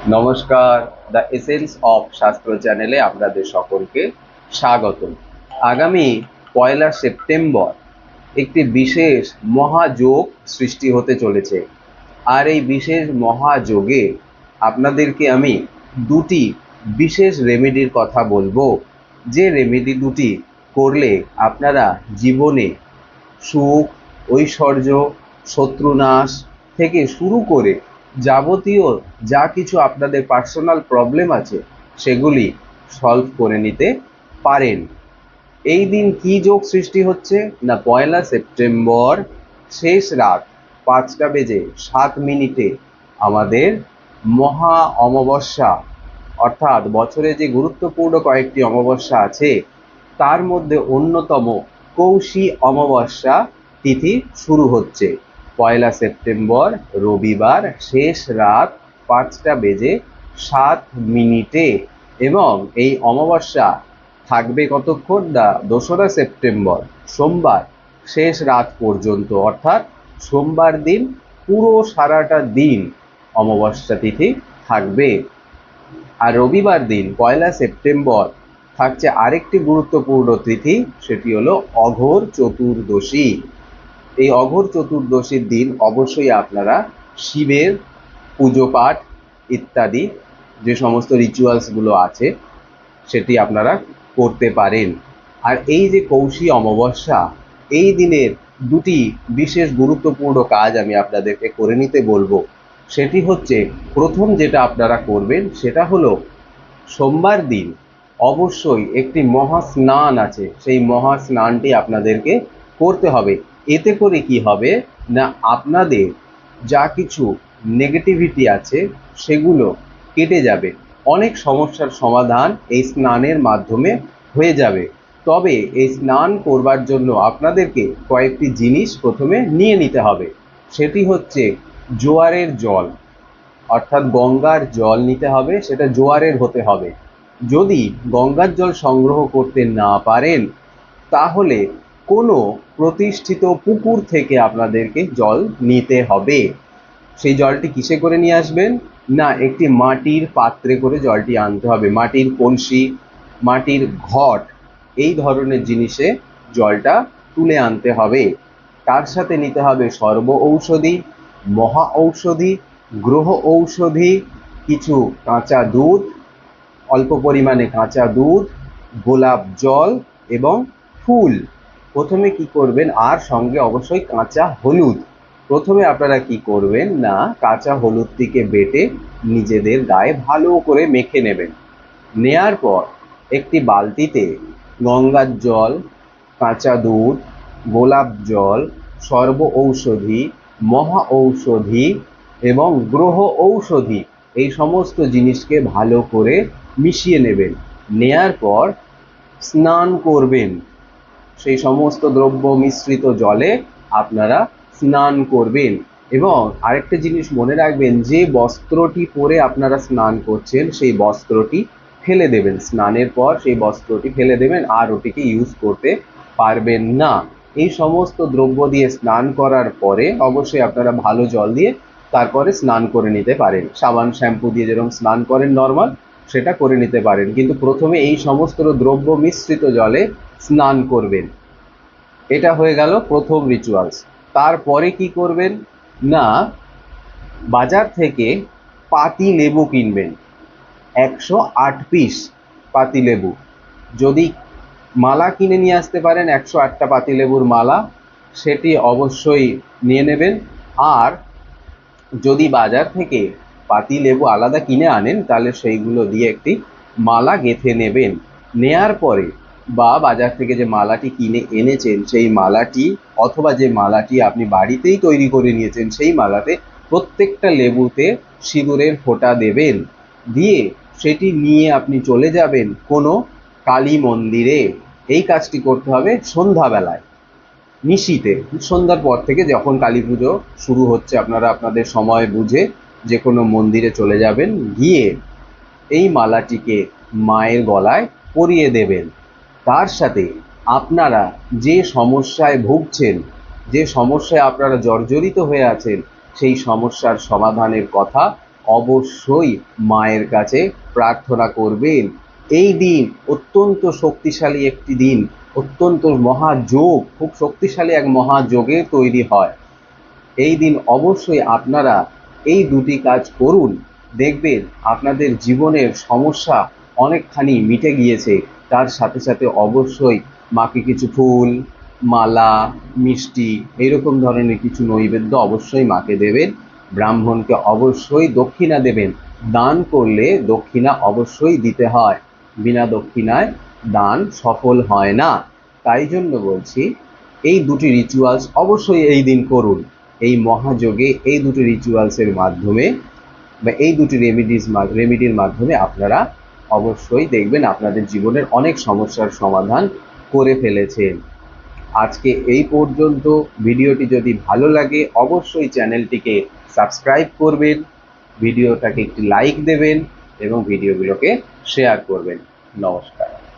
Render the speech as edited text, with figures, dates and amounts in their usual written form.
নমস্কার, the essence of শাস্ত্র চ্যানেলে আপনাদের সকলকে স্বাগত। আগামী 1 সেপ্টেম্বর একটি বিশেষ মহাযোগ সৃষ্টি হতে চলেছে। আর এই বিশেষ মহাযোগে আপনাদেরকে আমি দুটি বিশেষ রেমেডির কথা বলবো, যে রেমেডি দুটি করলে আপনারা জীবনে সুখ, ঐশ্বর্য, শত্রুনাশ থেকে শুরু করে যাবতীয় যা কিছু আপনাদের পার্সোনাল প্রবলেম আছে সেগুলি সলভ করে নিতে পারেন। এই দিন কি যোগ সৃষ্টি হচ্ছে না, 1 সেপ্টেম্বর শেষ রাত 5:07 আমাদের মহা অমাবস্যা, অর্থাৎ বছরে যে গুরুত্বপূর্ণ কয়েকটি অমাবস্যা আছে তার মধ্যে অন্যতম কৌশী অমাবস্যা তিথি শুরু হচ্ছে 1 সেপ্টেম্বর রবিবার শেষ রাত 5:07 এবং এই অমাবস্যা থাকবে কতক্ষণ না, 2 সেপ্টেম্বর সোমবার শেষ রাত পর্যন্ত, অর্থাৎ সোমবার দিন পুরো সারাটা দিন অমাবস্যা তিথি থাকবে। আর রবিবার দিন 1 সেপ্টেম্বর থাকছে আরেকটি গুরুত্বপূর্ণ তিথি, সেটি হলো অঘোর চতুর্দশী। এই অঘোর চতুর্দশীর দিন অবশ্যই আপনারা শিবের পুজো পাঠ ইত্যাদি যে সমস্ত রিচুয়ালসগুলো আছে সেটি আপনারা করতে পারেন। আর এই যে কৌশী অমাবস্যা, এই দিনের দুটি বিশেষ গুরুত্বপূর্ণ কাজ আমি আপনাদেরকে করে নিতে বলবো। সেটি হচ্ছে, প্রথম যেটা আপনারা করবেন সেটা হলো সোমবার দিন অবশ্যই একটি মহা স্নান আছে, সেই মহা স্নানটি আপনাদেরকে করতে হবে। এতে করে কি হবে না, আপনাদের যা কিছু নেগেটিভিটি আছে সেগুলো কেটে যাবে, অনেক সমস্যার সমাধান এই স্নানের মাধ্যমে হয়ে যাবে। তবে এই স্নান করবার জন্য আপনাদেরকে কয়েকটি জিনিস প্রথমে নিয়ে নিতে হবে। সেটি হচ্ছে জোয়ারের জল, অর্থাৎ গঙ্গার জল নিতে হবে, সেটা জোয়ারের হতে হবে। যদি গঙ্গার জল সংগ্রহ করতে না পারেন তাহলে কোনো প্রতিষ্ঠিত পুকুর থেকে আপনাদেরকে জল নিতে হবে। সেই জলটি কিসে করে নিয়ে আসবেন না, একটি মাটির পাত্রে করে জলটি আনতে হবে, মাটির কলসি, মাটির ঘট, এই ধরনের জিনিসে জলটা তুলে আনতে হবে। তার সাথে নিতে হবে সর্ব ঔষধি, মহা ঔষধি, গ্রহ ঔষধি, কিছু কাঁচা দুধ, অল্প পরিমাণে কাঁচা দুধ, গোলাপ জল এবং ফুল। প্রথমে কি করবেন, আর সঙ্গে অবশ্যই কাঁচা হলুদ। প্রথমে আপনারা কি করবেন না, কাঁচা হলুদটিকে বেটে নিজেদের গায়ে ভালো করে মেখে নেবেন। নেয়ার পর একটি বালতিতে গঙ্গার জল, কাঁচা দুধ, গোলাপ জল, সর্ব ঔষধি, মহা ঔষধি এবং গ্রহ ঔষধি, এই সমস্ত জিনিসকে ভালো করে মিশিয়ে নেবেন। নেয়ার পর স্নান করবেন, সেই সমস্ত দ্রব্য মিশ্রিত জলে আপনারা স্নান করবেন। এবং আরেকটা জিনিস মনে রাখবেন, যে বস্ত্রটি পরে আপনারা স্নান করছেন সেই বস্ত্রটি ফেলে দেবেন। স্নানের পর সেই বস্ত্রটি ফেলে দেবেন, আর ওটিকে ইউজ করতে পারবেন না। এই সমস্ত দ্রব্য দিয়ে স্নান করার পরে অবশ্যই আপনারা ভালো জল দিয়ে তারপরে স্নান করে নিতে পারেন। সাবান শ্যাম্পু দিয়ে যেরকম স্নান করেন নর্মাল, সেটা করে নিতে পারেন, কিন্তু প্রথমে এই সমস্ত দ্রব্য মিশ্রিত জলে স্নান করবেন। এটা হয়ে গেল প্রথম রিচুয়ালস। তারপরে কি করবেন না, বাজার থেকে পাতি লেবু কিনবেন, 108 পিস পাতি লেবু। যদি মালা কিনে নিয়ে আসতে পারেন 108টা পাতি লেবুর মালা, সেটি অবশ্যই নিয়ে নেবেন। আর যদি বাজার থেকে পাতি লেবু আলাদা কিনে আনেন তাহলে সেইগুলো দিয়ে একটি মালা গেঁথে নেবেন। নেয়ার পরে বা বাজার থেকে যে মালাটি কিনে এনেছেন সেই মালাটি, অথবা যে মালাটি আপনি বাড়িতেই তৈরি করে নিয়েছেন সেই মালাতে প্রত্যেকটা লেবুতে সিঁদুরের ফোঁটা দেবেন। দিয়ে সেটি নিয়ে আপনি চলে যাবেন কোনো কালী মন্দিরে। এই কাজটি করতে হবে সন্ধ্যাবেলায়, নিশীতে, সন্ধ্যার পর থেকে, যখন কালী পুজো শুরু হচ্ছে আপনারা আপনাদের সময় বুঝে যে কোনো মন্দিরে চলে যাবেন, গিয়ে এই মালাটিকে মায়ের গলায় পরিয়ে দেবেন। তার সাথে আপনারা যে সমস্যায় ভুগছেন, যে সমস্যায় আপনারা জর্জরিত হয়ে আছেন, সেই সমস্যার সমাধানের কথা অবশ্যই মায়ের কাছে প্রার্থনা করবেন। এই দিন অত্যন্ত শক্তিশালী একটি দিন, অত্যন্ত মহাযোগ, খুব শক্তিশালী এক মহাযোগের তৈরি হয়। এই দিন অবশ্যই আপনারা এই দুটি কাজ করুন, দেখবেন আপনাদের জীবনের সমস্যা অনেকখানি মিটে গিয়েছে। তার সাথে সাথে অবশ্যই মাকে কিছু ফুল, মালা, মিষ্টি এইরকম ধরনের কিছু নৈবেদ্য অবশ্যই মাকে দেবেন। ব্রাহ্মণকে অবশ্যই দক্ষিণা দেবেন। দান করলে দক্ষিণা অবশ্যই দিতে হয়, বিনা দক্ষিণায় দান সফল হয় না। তাই জন্য বলছি, এই দুটি রিচুয়ালস অবশ্যই এই দিন করুন। এই মহাযোগে এই দুটি রিচুয়ালসের মাধ্যমে বা এই দুটি রেমিডির মাধ্যমে আপনারা অবশ্যই দেখবেন আপনাদের জীবনের অনেক সমস্যার সমাধান করে ফেলেছেন। আজকে এই পর্যন্ত। ভিডিওটি যদি ভালো লাগে অবশ্যই চ্যানেলটিকে সাবস্ক্রাইব করবেন, ভিডিওটাকে একটি লাইক দেবেন এবং ভিডিওগুলোকে শেয়ার করবেন। নমস্কার।